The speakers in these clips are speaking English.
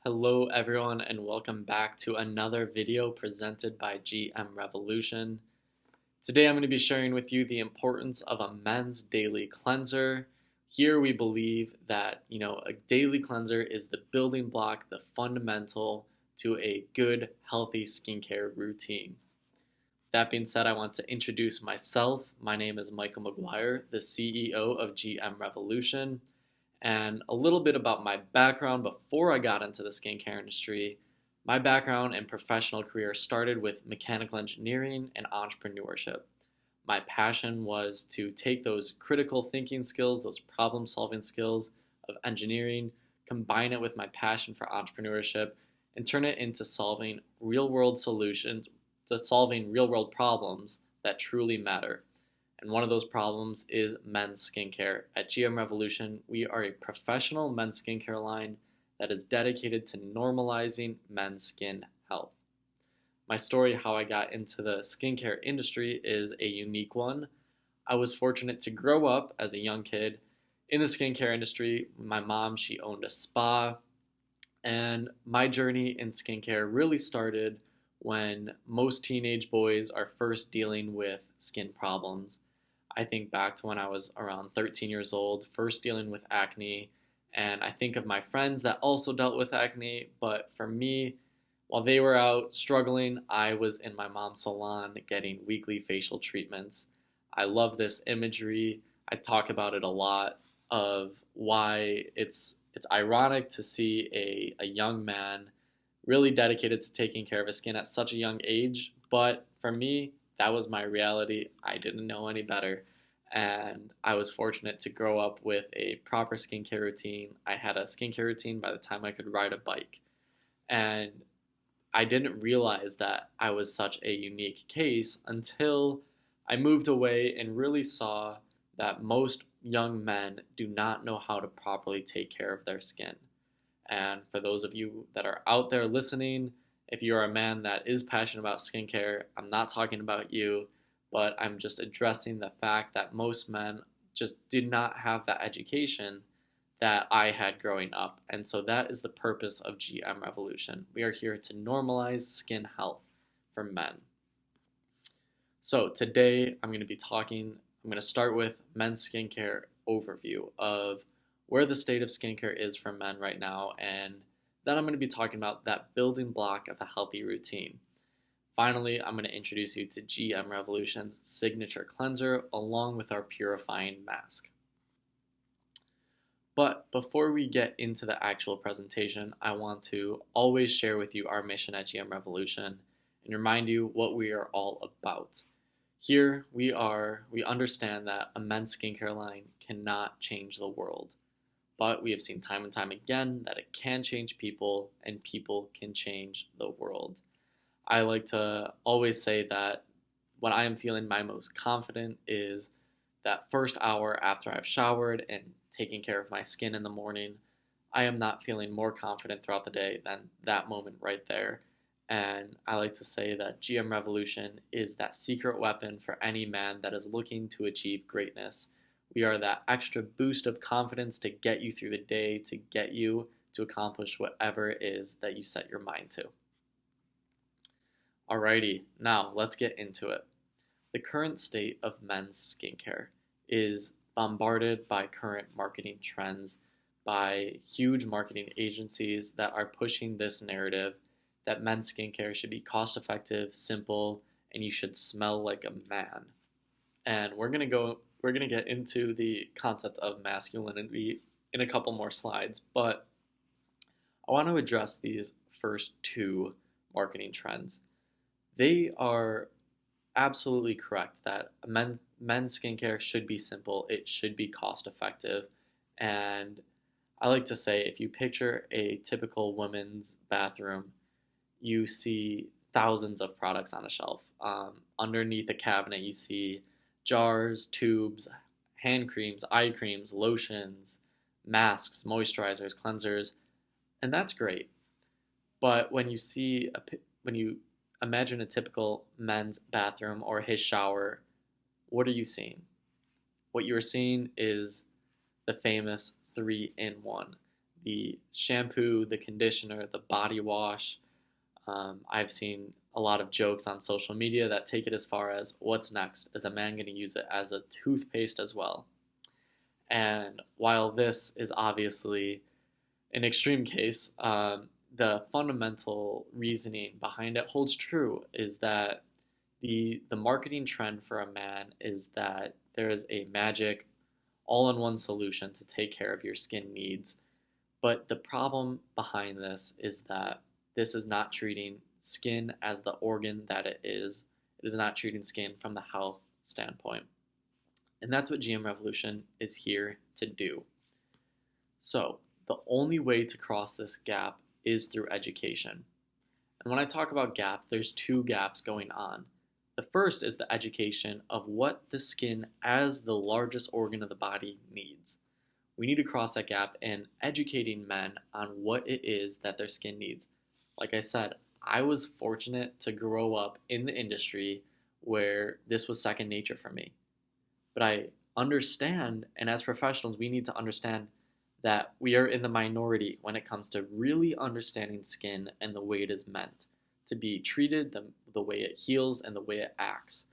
Hello everyone and welcome back to another video presented by GM Revolution. Today I'm going to be sharing with you the importance of a men's daily cleanser. Here we believe that, a daily cleanser is the building block, the fundamental to a good, healthy skincare routine. That being said, I want to introduce myself. My name is Michael McGuire, the CEO of GM Revolution, and a little bit about my background before I got into the skincare industry. My background and professional career started with mechanical engineering and entrepreneurship. My passion was to take those critical thinking skills, those problem solving skills of engineering, combine it with my passion for entrepreneurship, and turn it into solving real world solutions, to solving real world problems that truly matter. And one of those problems is men's skincare. At GM Revolution, we are a professional men's skincare line that is dedicated to normalizing men's skin health. My story, how I got into the skincare industry, is a unique one. I was fortunate to grow up as a young kid in the skincare industry. My mom, she owned a spa, and my journey in skincare really started when most teenage boys are first dealing with skin problems. I think back to when I was around 13 years old, first dealing with acne, and I think of my friends that also dealt with acne, but for me, while they were out struggling, I was in my mom's salon getting weekly facial treatments. I love this imagery. I talk about it a lot of why it's ironic to see a young man really dedicated to taking care of his skin at such a young age. But for me, that was my reality. I didn't know any better. And I was fortunate to grow up with a proper skincare routine. I had a skincare routine by the time I could ride a bike. And I didn't realize that I was such a unique case until I moved away and really saw that most young men do not know how to properly take care of their skin. And for those of you that are out there listening, if you are a man that is passionate about skincare, I'm not talking about you, but I'm just addressing the fact that most men just did not have that education that I had growing up. And so that is the purpose of GM Revolution. We are here to normalize skin health for men. So today I'm going to start with men's skincare overview of where the state of skincare is for men right now, and then I'm going to be talking about that building block of a healthy routine. Finally, I'm going to introduce you to GM Revolution's signature cleanser along with our purifying mask. But before we get into the actual presentation, I want to always share with you our mission at GM Revolution and remind you what we are all about. Here we understand that a men's skincare line cannot change the world. But we have seen time and time again that it can change people and people can change the world. I like to always say that when I am feeling my most confident is that first hour after I've showered and taking care of my skin in the morning. I am not feeling more confident throughout the day than that moment right there. And I like to say that GM Revolution is that secret weapon for any man that is looking to achieve greatness. We are that extra boost of confidence to get you through the day, to get you to accomplish whatever it is that you set your mind to. Alrighty, now let's get into it. The current state of men's skincare is bombarded by current marketing trends, by huge marketing agencies that are pushing this narrative that men's skincare should be cost effective, simple, and you should smell like a man. And we're going to get into the concept of masculinity in a couple more slides, but I want to address these first two marketing trends. They are absolutely correct that men's skincare should be simple, it should be cost effective, and I like to say if you picture a typical women's bathroom, you see thousands of products on a shelf. Underneath a cabinet, you see jars, tubes, hand creams, eye creams, lotions, masks, moisturizers, cleansers, and that's great. But when you imagine a typical men's bathroom or his shower, what are you seeing? What you're seeing is the famous 3-in-1, the shampoo, the conditioner, the body wash. I've seen a lot of jokes on social media that take it as far as what's next? Is a man going to use it as a toothpaste as well? And while this is obviously an extreme case, the fundamental reasoning behind it holds true is that the marketing trend for a man is that there is a magic all-in-one solution to take care of your skin needs. But the problem behind this is that this is not treating skin as the organ that it is. It is not treating skin from the health standpoint. And that's what GM Revolution is here to do. So, the only way to cross this gap is through education. And when I talk about gap, there's two gaps going on. The first is the education of what the skin as the largest organ of the body needs. We need to cross that gap in educating men on what it is that their skin needs. Like I said, I was fortunate to grow up in the industry where this was second nature for me. But I understand, and as professionals, we need to understand that we are in the minority when it comes to really understanding skin and the way it is meant to be treated, the way it heals, and the way it acts.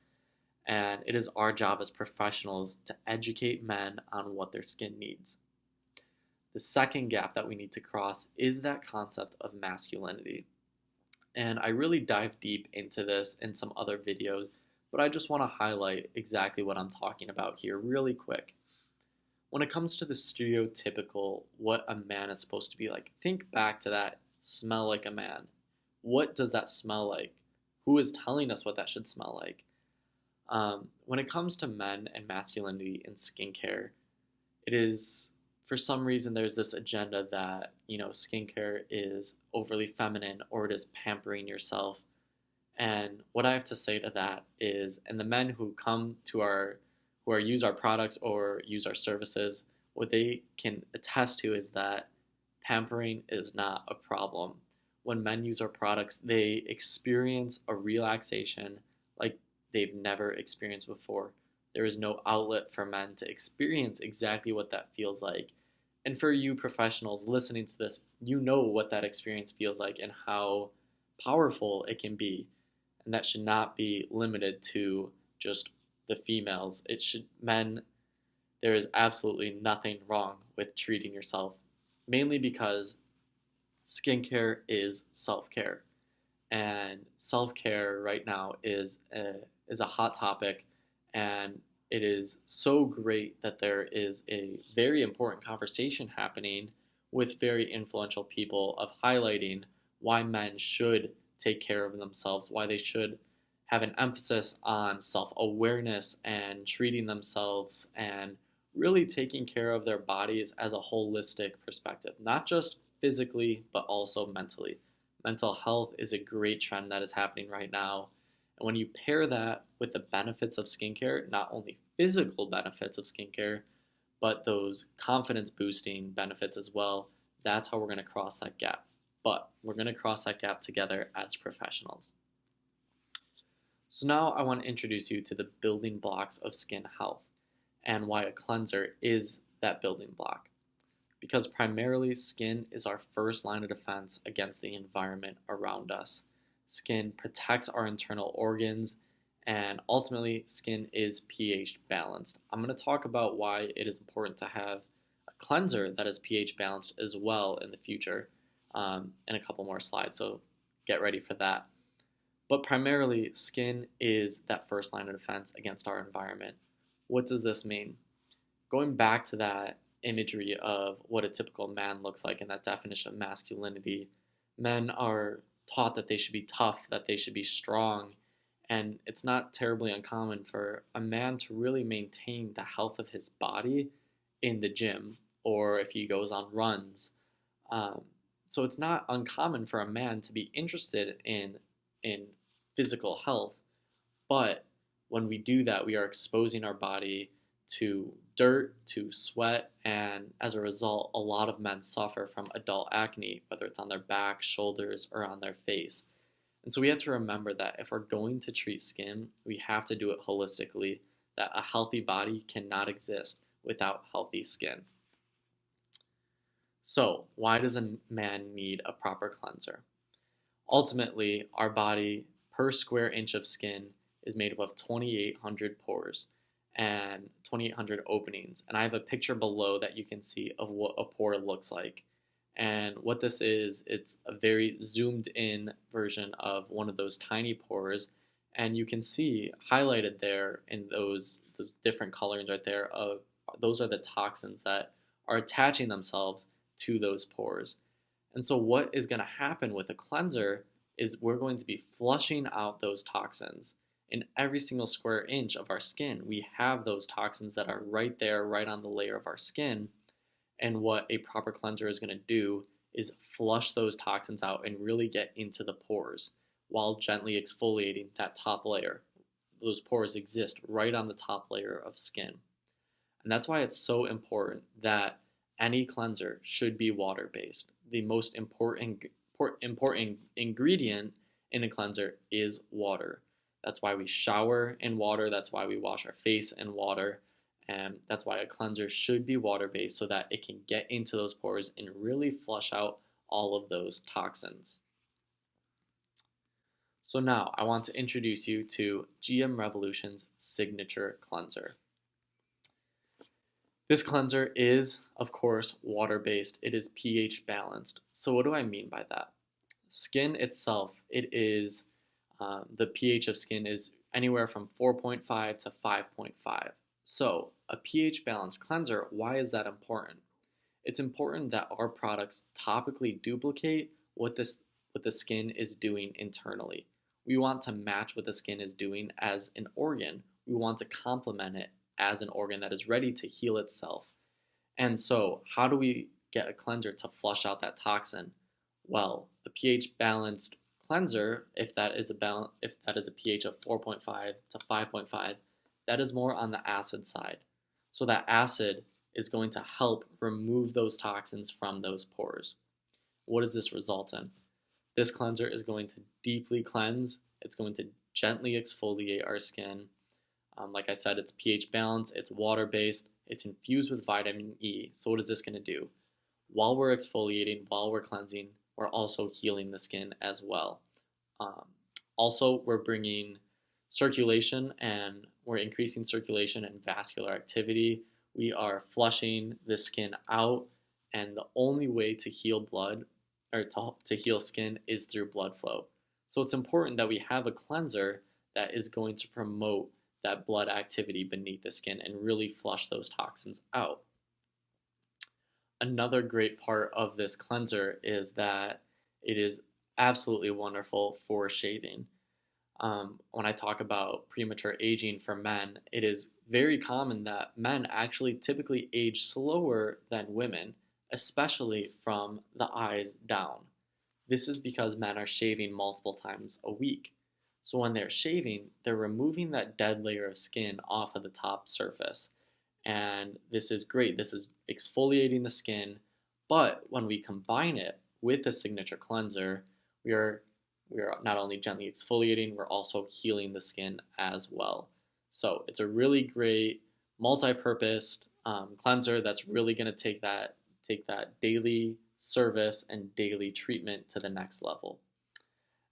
And it is our job as professionals to educate men on what their skin needs. The second gap that we need to cross is that concept of masculinity. And I really dive deep into this in some other videos, but I just want to highlight exactly what I'm talking about here really quick. When it comes to the stereotypical what a man is supposed to be like, think back to that smell like a man. What does that smell like? Who is telling us what that should smell like? When it comes to men and masculinity in skincare, it is, for some reason, there's this agenda that, skincare is overly feminine or it is pampering yourself. And what I have to say to that is, and the men who come to use our products or use our services, what they can attest to is that pampering is not a problem. When men use our products, they experience a relaxation like they've never experienced before. There is no outlet for men to experience exactly what that feels like. And for you professionals listening to this, you know what that experience feels like and how powerful it can be. And that should not be limited to just the females. There is absolutely nothing wrong with treating yourself, mainly because skincare is self-care. And self-care right now is a hot topic, and it is so great that there is a very important conversation happening with very influential people of highlighting why men should take care of themselves, why they should have an emphasis on self-awareness and treating themselves and really taking care of their bodies as a holistic perspective, not just physically, but also mentally. Mental health is a great trend that is happening right now. And when you pair that with the benefits of skincare, not only physical benefits of skincare, but those confidence boosting benefits as well, that's how we're going to cross that gap. But we're going to cross that gap together as professionals. So now I want to introduce you to the building blocks of skin health and why a cleanser is that building block. Because primarily skin is our first line of defense against the environment around us. Skin protects our internal organs, and ultimately skin is pH balanced. I'm going to talk about why it is important to have a cleanser that is pH balanced as well in the future in a couple more slides, so get ready for that. But primarily, skin is that first line of defense against our environment. What does this mean? Going back to that imagery of what a typical man looks like and that definition of masculinity, men are taught that they should be tough, that they should be strong, and it's not terribly uncommon for a man to really maintain the health of his body in the gym or if he goes on runs. So it's not uncommon for a man to be interested in physical health, but when we do that, we are exposing our body to dirt, to sweat, and as a result, a lot of men suffer from adult acne, whether it's on their back, shoulders, or on their face. And so we have to remember that if we're going to treat skin, we have to do it holistically, that a healthy body cannot exist without healthy skin. So, why does a man need a proper cleanser? Ultimately, our body per square inch of skin is made up of 2,800 pores and 2,800 openings. And I have a picture below that you can see of what a pore looks like. And what this is, it's a very zoomed in version of one of those tiny pores. And you can see highlighted there in those different colors right there of those are the toxins that are attaching themselves to those pores. And so, what is going to happen with a cleanser is we're going to be flushing out those toxins. In every single square inch of our skin, we have those toxins that are right there, right on the layer of our skin. And what a proper cleanser is going to do is flush those toxins out and really get into the pores while gently exfoliating that top layer. Those pores exist right on the top layer of skin. And that's why it's so important that any cleanser should be water based. The most important ingredient in a cleanser is water. That's why we shower in water, that's why we wash our face in water, and that's why a cleanser should be water based so that it can get into those pores and really flush out all of those toxins. So now I want to introduce you to GM Revolution's signature cleanser. This cleanser is, of course, water-based. It is pH balanced. So what do I mean by that? Skin itself, the pH of skin is anywhere from 4.5 to 5.5. So a pH balanced cleanser, why is that important? It's important that our products topically duplicate what the skin is doing internally. We want to match what the skin is doing as an organ. We want to complement it as an organ that is ready to heal itself. And so, how do we get a cleanser to flush out that toxin? Well, a pH balanced cleanser, if that is a pH of 4.5 to 5.5, that is more on the acid side. So that acid is going to help remove those toxins from those pores. What does this result in? This cleanser is going to deeply cleanse. It's going to gently exfoliate our skin. Like I said, it's pH balanced, it's water based, it's infused with vitamin E. So, what is this going to do? While we're exfoliating, while we're cleansing, we're also healing the skin as well. Um, Also, we're bringing circulation and we're increasing circulation and vascular activity. We are flushing the skin out, and the only way to heal blood or to heal skin is through blood flow. So it's important that we have a cleanser that is going to promote that blood activity beneath the skin and really flush those toxins out. Another great part of this cleanser is that it is absolutely wonderful for shaving. When I talk about premature aging for men, it is very common that men actually typically age slower than women, especially from the eyes down. This is because men are shaving multiple times a week. So when they're shaving, they're removing that dead layer of skin off of the top surface. And this is great. This is exfoliating the skin. But when we combine it with a signature cleanser, we are not only gently exfoliating, we're also healing the skin as well. So it's a really great multi-purposed cleanser that's really going to take that daily service and daily treatment to the next level.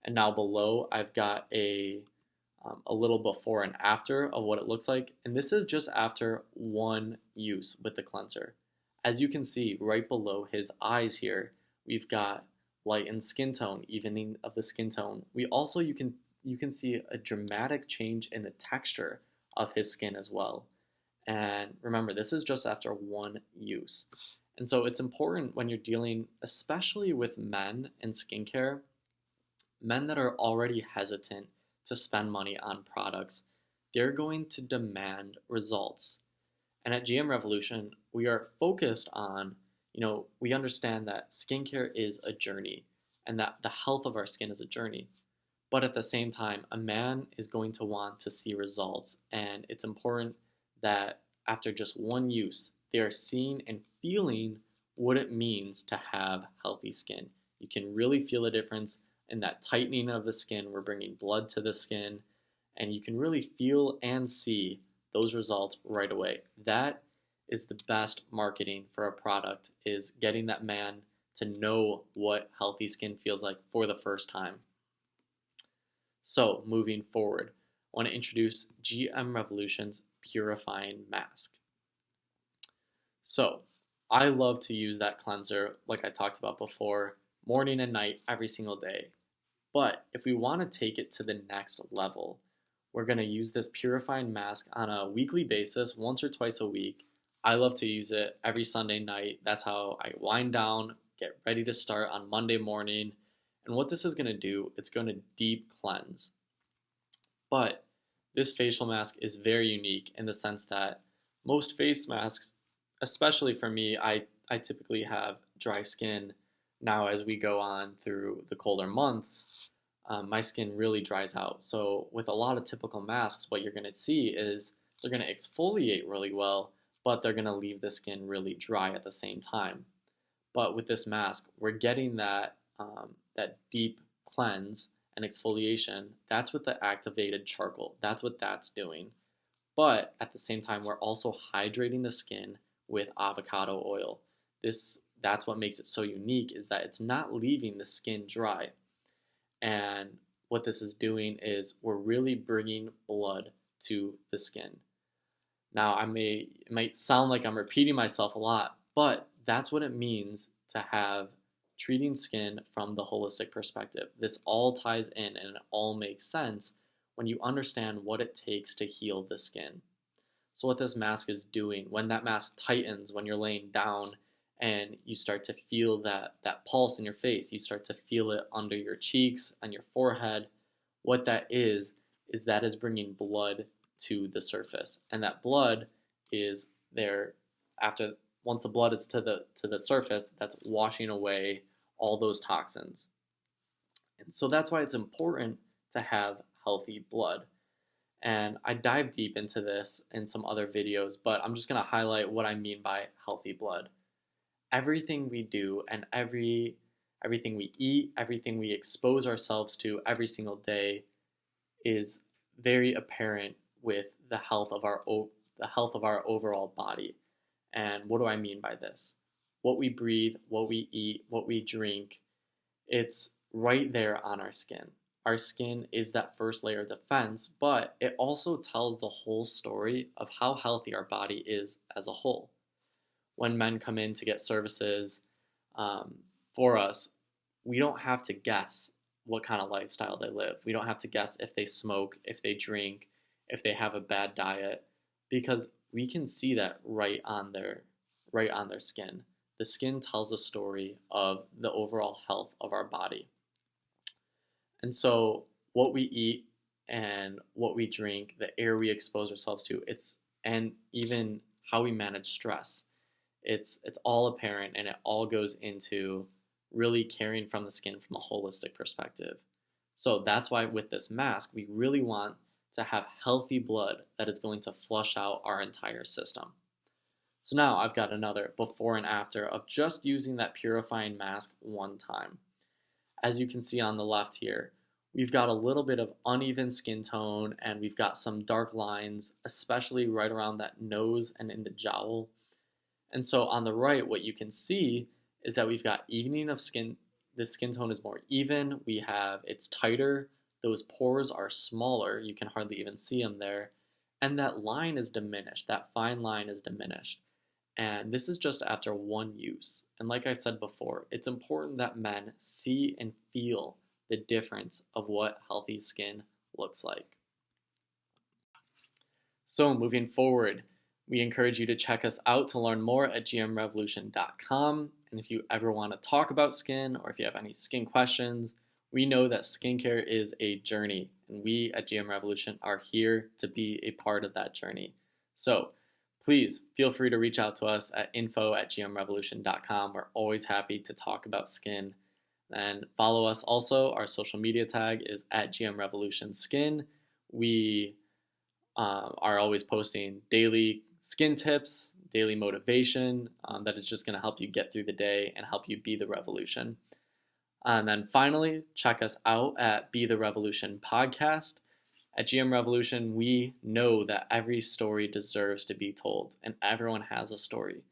And now below, I've got a little before and after of what it looks like. And this is just after one use with the cleanser. As you can see right below his eyes here, we've got lightened skin tone, evening of the skin tone. We also, you can see a dramatic change in the texture of his skin as well. And remember, this is just after one use. And so it's important when you're dealing, especially with men in skincare, men that are already hesitant to spend money on products, they're going to demand results. And at GM Revolution, we are focused on, we understand that skincare is a journey and that the health of our skin is a journey. But at the same time, a man is going to want to see results. And it's important that after just one use, they are seeing and feeling what it means to have healthy skin. You can really feel a difference in that tightening of the skin. We're bringing blood to the skin, and you can really feel and see those results right away. That is the best marketing for a product, is getting that man to know what healthy skin feels like for the first time. So moving forward, I want to introduce GM Revolution's Purifying Mask. So I love to use that cleanser, like I talked about before, morning and night, every single day. But if we want to take it to the next level, we're going to use this purifying mask on a weekly basis, once or twice a week. I love to use it every Sunday night. That's how I wind down, get ready to start on Monday morning. And what this is going to do, it's going to deep cleanse. But this facial mask is very unique in the sense that most face masks, especially for me, I typically have dry skin now as we go on through the colder months. My skin really dries out. So with a lot of typical masks, what you're going to see is they're going to exfoliate really well, but they're going to leave the skin really dry at the same time. But with this mask, we're getting that deep cleanse and exfoliation. That's with the activated charcoal. That's what that's doing. But at the same time, we're also hydrating the skin with avocado oil. That's what makes it so unique, is that it's not leaving the skin dry. And what this is doing is we're really bringing blood to the skin. Now, it might sound like I'm repeating myself a lot, but that's what it means to have treating skin from the holistic perspective. This all ties in and it all makes sense when you understand what it takes to heal the skin. So what this mask is doing, when that mask tightens, when you're laying down and you start to feel that pulse in your face, you start to feel it under your cheeks, on your forehead, what that is that is bringing blood to the surface. And that blood is there once the blood is to the surface, that's washing away all those toxins. And so that's why it's important to have healthy blood. And I dive deep into this in some other videos, but I'm just going to highlight what I mean by healthy blood. Everything we do and everything we eat, everything we expose ourselves to every single day is very apparent with the health of our overall body. And what do I mean by this? What we breathe, what we eat, what we drink, it's right there on our skin. Our skin is that first layer of defense, but it also tells the whole story of how healthy our body is as a whole. When men come in to get services for us, we don't have to guess what kind of lifestyle they live. We don't have to guess if they smoke, if they drink, if they have a bad diet, because we can see that right on their skin. The skin tells a story of the overall health of our body. And so what we eat and what we drink, the air we expose ourselves to, and even how we manage stress, it's all apparent, and it all goes into really caring from the skin from a holistic perspective. So that's why with this mask, we really want to have healthy blood that is going to flush out our entire system. So now I've got another before and after of just using that purifying mask one time. As you can see on the left here, we've got a little bit of uneven skin tone, and we've got some dark lines, especially right around that nose and in the jowl. And so on the right, what you can see is that we've got evening of skin. The skin tone is more even. It's tighter. Those pores are smaller. You can hardly even see them there. And that line is diminished. That fine line is diminished. And this is just after one use. And like I said before, it's important that men see and feel the difference of what healthy skin looks like. So moving forward, we encourage you to check us out to learn more at gmrevolution.com. And if you ever want to talk about skin, or if you have any skin questions, we know that skincare is a journey, and we at GM Revolution are here to be a part of that journey. So please feel free to reach out to us at info@gmrevolution.com. We're always happy to talk about skin. And follow us also. Our social media tag is at gmrevolutionskin. We are always posting daily skin tips, daily motivation that is just going to help you get through the day and help you be the revolution. And then finally, check us out at Be the Revolution Podcast. At GM Revolution, we know that every story deserves to be told, and everyone has a story.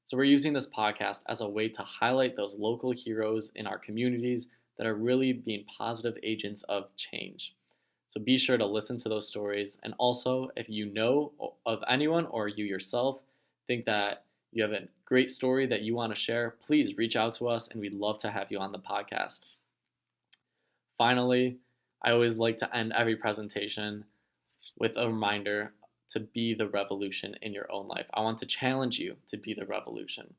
So we're using this podcast as a way to highlight those local heroes in our communities that are really being positive agents of change. So be sure to listen to those stories. And also, if you know of anyone or you yourself think that you have a great story that you want to share, please reach out to us and we'd love to have you on the podcast. Finally, I always like to end every presentation with a reminder to be the revolution in your own life. I want to challenge you to be the revolution.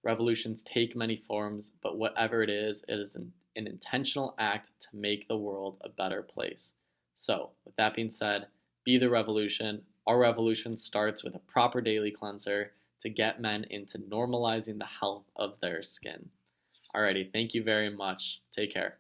Revolutions take many forms, but whatever it is an intentional act to make the world a better place. So, with that being said, be the revolution. Our revolution starts with a proper daily cleanser to get men into normalizing the health of their skin. Alrighty, thank you very much. Take care.